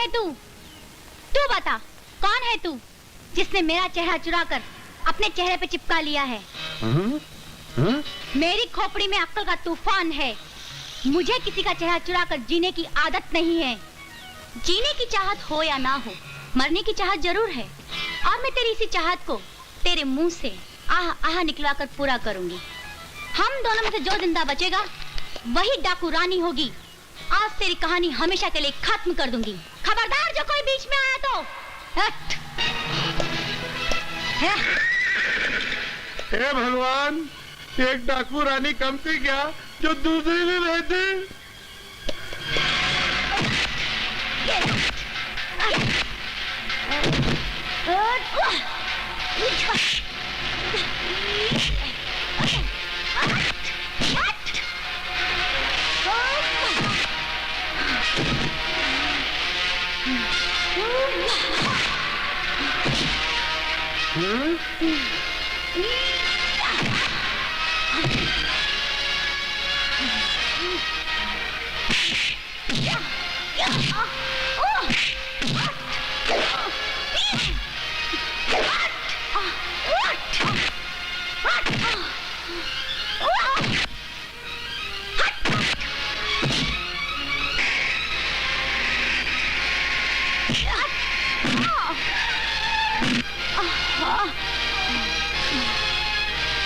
है तू? तू बता, कौन है तू जिसने मेरा चेहरा चुराकर अपने चेहरे पे चिपका लिया है? मेरी खोपड़ी में अक्ल का तूफान है। मुझे किसी का चेहरा चुराकर जीने की आदत नहीं है। जीने की चाहत हो या ना हो, मरने की चाहत जरूर है। और मैं तेरी इसी चाहत को तेरे मुंह से आह आह निकलवा कर पूरा करूंगी। हम दोनों में से जो जिंदा बचेगा वही डाकू रानी होगी। आज तेरी कहानी हमेशा के लिए खत्म कर दूंगी। खबरदार जो कोई बीच में आया तो। हे भगवान, एक डाकू रानी कम थी क्या जो दूसरी भी रहती?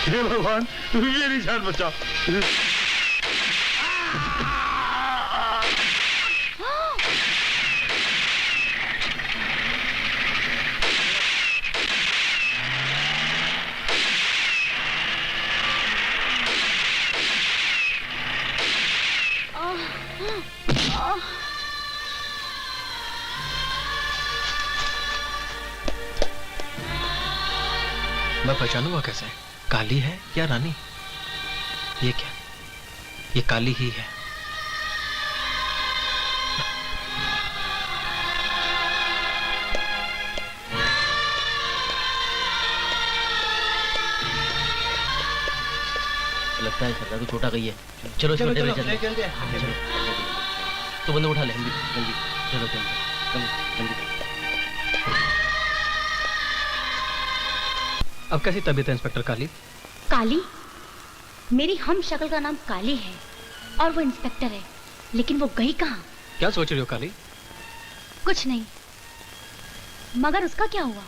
हे भगवान, मेरी जान बचाओ। मैं पहचानूंगा कैसे? काली है या रानी? ये क्या? ये काली ही है। लगता है सरदार को छोटा गई है। चलो चलो चलो जल्दी। तो बंदूक उठा ले जल्दी। चलो जल्दी। अब कैसी तबीयत है इंस्पेक्टर काली? काली? मेरी हम शक्ल का नाम काली है और वो इंस्पेक्टर है, लेकिन वो गई कहाँ? क्या सोच रही हो काली? कुछ नहीं, मगर उसका क्या हुआ?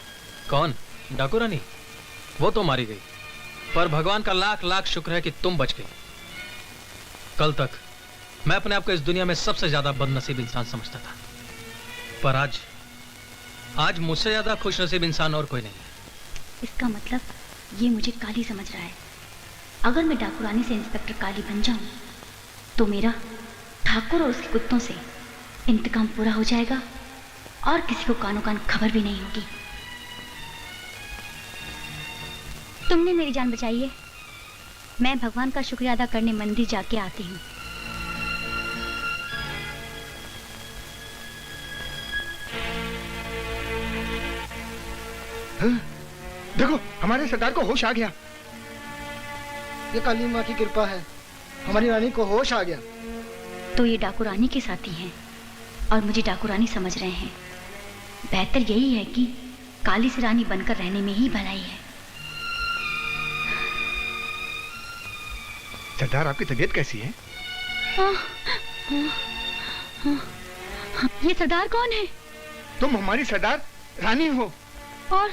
कौन? डाकू रानी? वो तो मारी गई, पर भगवान का लाख लाख शुक्र है कि तुम बच गई। कल तक मैं अपने आप को इस दुनिया में सबसे ज्यादा बदनसीब इंसान समझता था, पर आज मुझसे ज्यादा खुशनसीब इंसान और कोई नहीं है। इसका मतलब ये मुझे काली समझ रहा है। अगर मैं डाकू रानी से इंस्पेक्टर काली बन जाऊं तो मेरा ठाकुर और उसके कुत्तों से इंतकाम पूरा हो जाएगा और किसी को कानो कान खबर भी नहीं होगी। तुमने मेरी जान बचाई है। मैं भगवान का शुक्रिया अदा करने मंदिर जाके आती हूँ। देखो, हमारे सरदार को होश आ गया। ये काली माँ की कृपा है, हमारी रानी को होश आ गया। तो ये डाकू रानी के साथी हैं और मुझे डाकू रानी समझ रहे हैं। बेहतर यही है कि काली से रानी बनकर रहने में ही भलाई है। सरदार, आपकी तबीयत कैसी है? ये सरदार कौन है? तुम हमारी सरदार रानी हो। और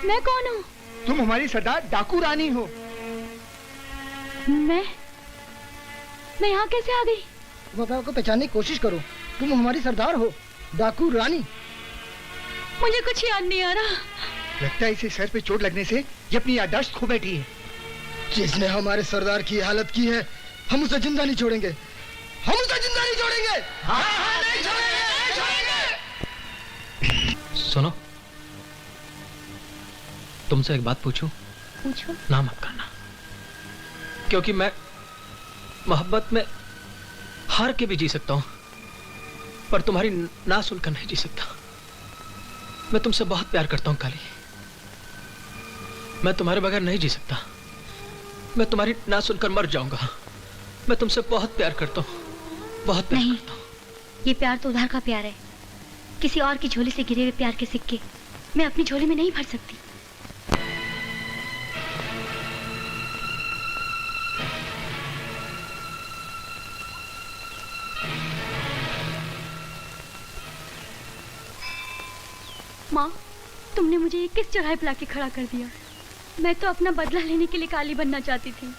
मैं कौन हूँ? तुम हमारी सरदार डाकू रानी हो। मैं यहाँ कैसे आ गई? तुम अपने आप को पहचानने की कोशिश करो। तुम हमारी सरदार हो, डाकू रानी। मुझे कुछ याद नहीं आ रहा। लगता है इसे सर पे चोट लगने से ये अपनी याददाश्त खो बैठी है। जिसने हमारे सरदार की हालत की है, हम उसे जिंदा नहीं छोड़ेंगे। हम उसे जिंदा नहीं छोड़ेंगे। हाँ, नहीं छोड़ेंगे, नहीं छोड़ेंगे। सुनो, तुमसे एक बात पूछूं? पूछो। ना मत करना, क्योंकि मैं मोहब्बत में हार के भी जी सकता हूं, पर तुम्हारी ना सुनकर नहीं जी सकता। मैं तुमसे बहुत प्यार करता हूं काली। मैं तुम्हारे बगैर नहीं जी सकता। मैं तुम्हारी ना सुनकर मर जाऊंगा। मैं तुमसे बहुत प्यार करता हूं, बहुत प्यार करता हूं। ये प्यार तो उधार का प्यार है। किसी और की झोली से गिरे हुए प्यार के सिक्के मैं अपनी झोली में नहीं भर सकती। माँ, तुमने मुझे ये किस चौराहे पे लाके खड़ा कर दिया? मैं तो अपना बदला लेने के लिए काली बनना चाहती थी,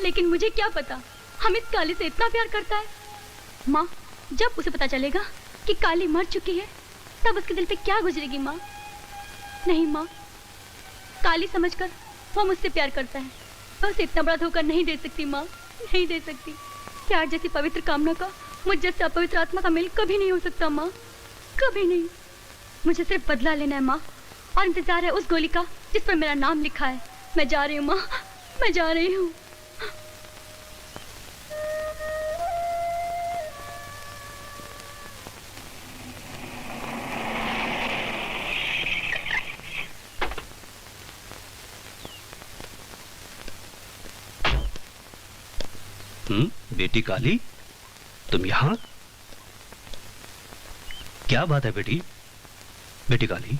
लेकिन मुझे क्या पता अमित काली से इतना प्यार करता है। माँ, जब उसे पता चलेगा कि काली मर चुकी है, तब उसके दिल पे क्या गुजरेगी माँ? नहीं माँ, काली समझकर वो मुझसे प्यार करता है, मैं उसे इतना बड़ा धोखा नहीं दे सकती माँ, नहीं दे सकती। प्यार जैसी पवित्र कामना का मुझ जैसे अपवित्र आत्मा का मेल कभी नहीं हो सकता माँ, कभी नहीं। मुझे सिर्फ बदला लेना है माँ, और इंतजार है उस गोली का जिस पर मेरा नाम लिखा है। मैं जा रही हूँ माँ, मैं जा रही हूँ। बेटी काली, तुम यहाँ? क्या बात है बेटी? बेटी काली,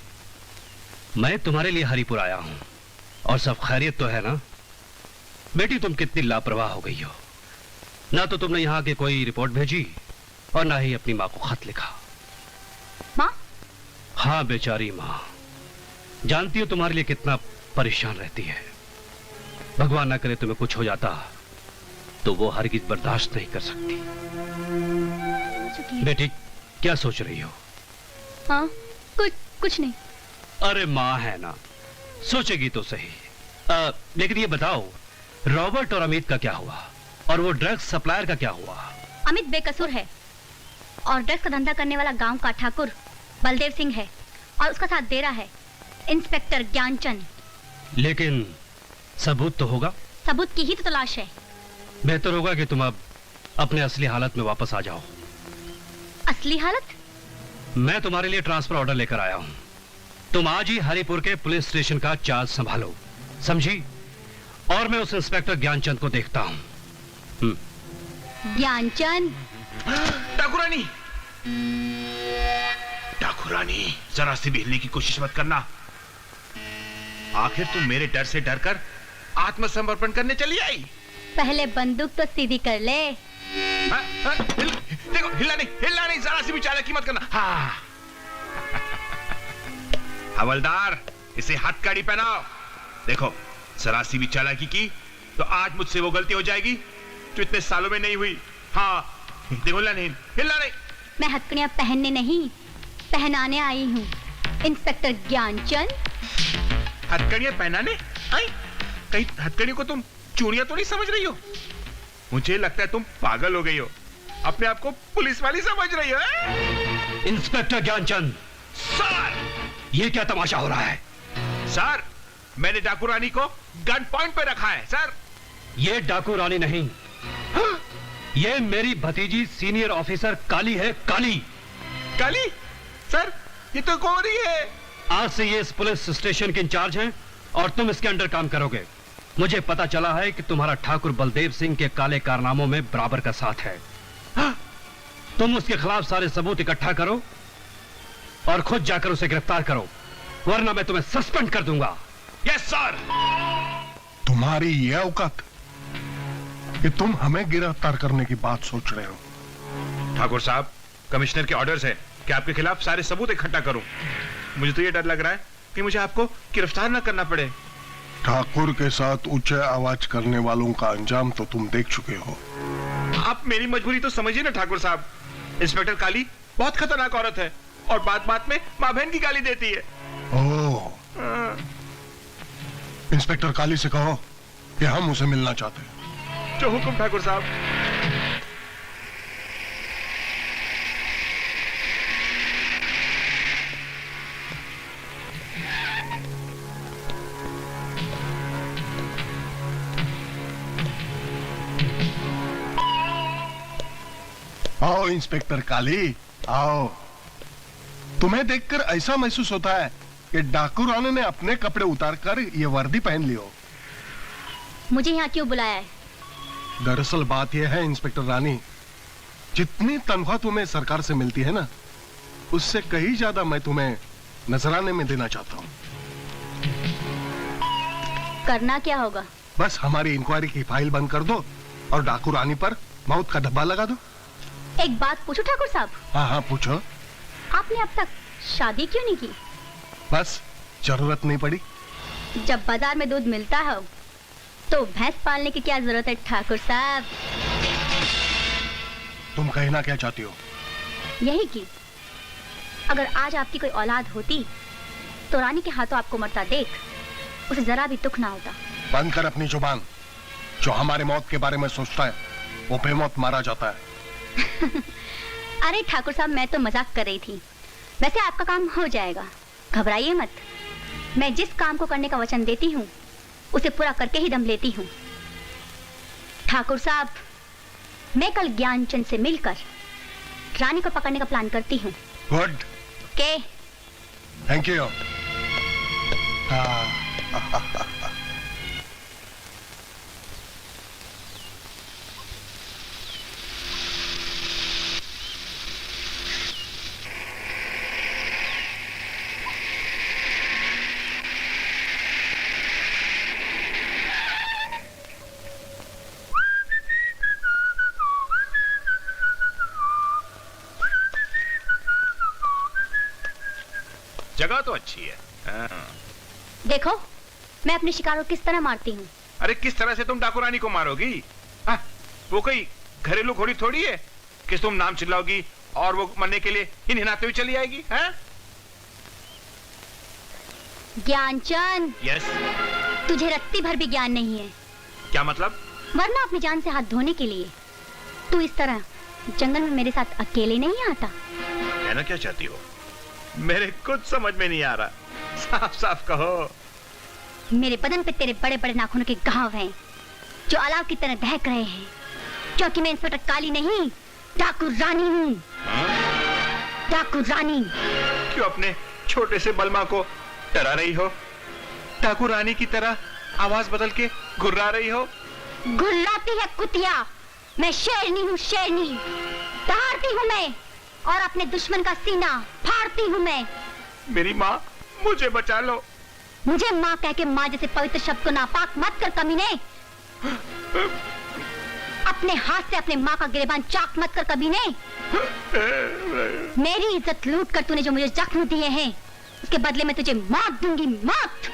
मैं तुम्हारे लिए हरिपुर आया हूं, और सब खैरियत तो है ना? बेटी, तुम कितनी लापरवाह हो गई हो। ना तो तुमने यहाँ की कोई रिपोर्ट भेजी और ना ही अपनी माँ को खत लिखा। माँ? हाँ बेचारी माँ, जानती हो तुम्हारे लिए कितना परेशान रहती है। भगवान ना करे तुम्हें कुछ हो जाता तो वो हरगिज बर्दाश्त नहीं कर सकती। बेटी, क्या सोच रही हो? हाँ, कुछ नहीं। अरे माँ है ना, सोचेगी तो सही। लेकिन ये बताओ, रॉबर्ट और अमित का क्या हुआ, और वो ड्रग्स सप्लायर का क्या हुआ? अमित बेकसूर है, और ड्रग्स का धंधा करने वाला गांव का ठाकुर बलदेव सिंह है, और उसका साथ दे रहा है इंस्पेक्टर ज्ञानचंद। लेकिन सबूत तो होगा? सबूत की ही तो तलाश है। बेहतर होगा कि तुम अब अपने असली हालत में वापस आ जाओ। असली हालत? मैं तुम्हारे लिए ट्रांसफर ऑर्डर लेकर आया हूं। तुम आज ही हरिपुर के पुलिस स्टेशन का चार्ज संभालो, समझी? और मैं उस इंस्पेक्टर ज्ञानचंद को देखता हूं। ज्ञानचंद? ठाकुरानी, ठाकुरानी, जरा सी भी हिलने की कोशिश मत करना। आखिर तुम मेरे डर से डरकर आत्मसमर्पण करने चली आई। पहले बंदूक तो सीधी कर ले। देखो, हिलना नहीं, जरा सी भी चालाकी मत करना। हाँ। हवलदार, इसे हथकड़ी पहनाओ। देखो, जरा सी भी चालाकी की तो आज मुझसे वो गलती हो जाएगी जो इतने सालों में नहीं हुई। हाँ, देखो, हिलना नहीं। मैं हथकड़ियां पहनने नहीं, पहनाने आई हूँ। इंस्पेक्टर ज्ञानचंद। हथकड़ियां पहनाने आई? कहीं हथकड़ियों को तुम चूड़ियां तो नहीं समझ रही हो? मुझे लगता है तुम पागल हो गई हो, अपने आप को पुलिस वाली समझ रही हो। इंस्पेक्टर ज्ञानचंद, सर, ये क्या तमाशा हो रहा है? सर, मैंने डाकू रानी को गन पॉइंट पे रखा है। सर, ये डाकू रानी नहीं, ये मेरी भतीजी सीनियर ऑफिसर काली है। काली? काली? सर, ये तो गोरी है। आज से ये इस पुलिस स्टेशन के इंचार्ज हैं और तुम इसके अंडर काम करोगे। मुझे पता चला है कि तुम्हारा ठाकुर बलदेव सिंह के काले कारनामों में बराबर का साथ है। तुम उसके खिलाफ सारे सबूत इकट्ठा करो और खुद जाकर उसे गिरफ्तार करो, वरना मैं तुम्हें सस्पेंड कर दूंगा। Yes sir. तुम्हारी ये औकात कि तुम हमें गिरफ्तार करने की बात सोच रहे हो? ठाकुर साहब, कमिश्नर के ऑर्डर्स है कि आपके खिलाफ सारे सबूत इकट्ठा करूं। मुझे तो ये डर लग रहा है कि मुझे आपको गिरफ्तार ना करना पड़े। ठाकुर के साथ ऊंचे आवाज करने वालों का अंजाम तो तुम देख चुके हो। आप मेरी मजबूरी तो समझिए ना ठाकुर साहब। इंस्पेक्टर काली बहुत खतरनाक औरत है और बात बात में माँ बहन की गाली देती है। ओह, इंस्पेक्टर काली से कहो कि हम उसे मिलना चाहते हैं। जो हुक्म ठाकुर साहब। आओ इंस्पेक्टर काली, आओ। तुम्हें देखकर ऐसा महसूस होता है कि डाकू रानी ने अपने कपड़े उतारकर ये वर्दी पहन ली हो। मुझे यहाँ क्यों बुलाया है? दरअसल बात यह है इंस्पेक्टर रानी, जितनी तनख्वाह तुम्हें सरकार से मिलती है ना, उससे कहीं ज्यादा मैं तुम्हें नजराने में देना चाहता हूँ। करना क्या होगा? बस हमारी इंक्वायरी की फाइल बंद कर दो और डाकू रानी पर मौत का धब्बा लगा दो। एक बात पूछो ठाकुर साहब, हाँ हाँ पूछो। आपने अब तक शादी क्यों नहीं की? बस जरूरत नहीं पड़ी। जब बाजार में दूध मिलता है तो भैंस पालने की क्या जरूरत है ठाकुर साहब? तुम कहना क्या चाहती हो? यही कि अगर आज आपकी कोई औलाद होती तो रानी के हाथों आपको मरता देख उसे जरा भी दुख ना होता। बंद कर अपनी जुबान। जो हमारे मौत के बारे में सोचता है वो बेमौत मारा जाता है। अरे ठाकुर साहब, मैं तो मजाक कर रही थी। वैसे आपका काम हो जाएगा, घबराइए मत। मैं जिस काम को करने का वचन देती हूँ उसे पूरा करके ही दम लेती हूँ। ठाकुर साहब, मैं कल ज्ञानचंद से मिलकर रानी को पकड़ने का प्लान करती हूँ। गुड, के थैंक यू। जगह तो अच्छी है। हाँ। देखो मैं अपने शिकार को किस तरह मारती हूँ। अरे किस तरह से तुम डाकू रानी को मारोगी? हाँ, वो कोई घरेलू घोड़ी थोड़ी है कि तुम नाम चिल्लाओगी और वो मरने के लिए हिनहिनाते हुए चली आएगी। हाँ? ज्ञानचंद, यस। तुझे रत्ती भर भी ज्ञान नहीं है। क्या मतलब? वरना अपनी जान से हाथ धोने के लिए तू इस तरह जंगल में मेरे साथ अकेले नहीं आता। कहना क्या चाहती हो? मेरे कुछ समझ में नहीं आ रहा, साफ साफ कहो। मेरे बदन पे तेरे बड़े बड़े नाखूनों के घाव हैं जो अलाव की तरह दहक रहे हैं, क्योंकि मैं इंस्पेक्टर काली नहीं, डाकू रानी हूँ। डाकू रानी। क्यों अपने छोटे से बलमा को डरा रही हो? डाकू रानी की तरह आवाज बदल के घुर्रा रही हो? घुर्राती है कुतिया। मैं शेरनी हूँ, शेरनी। दहाड़ती हूँ मैं और अपने दुश्मन का सीना फाड़ती हूँ मैं। मेरी माँ, मुझे बचा लो। मुझे माँ कह के माँ जैसे पवित्र शब्द को नापाक मत कर कमीने। अपने हाथ से अपने माँ का गिरेबान चाक मत कर कमीने। मेरी इज्जत लूट कर तूने जो मुझे जख्म दिए हैं उसके बदले में तुझे मौत दूंगी, मौत।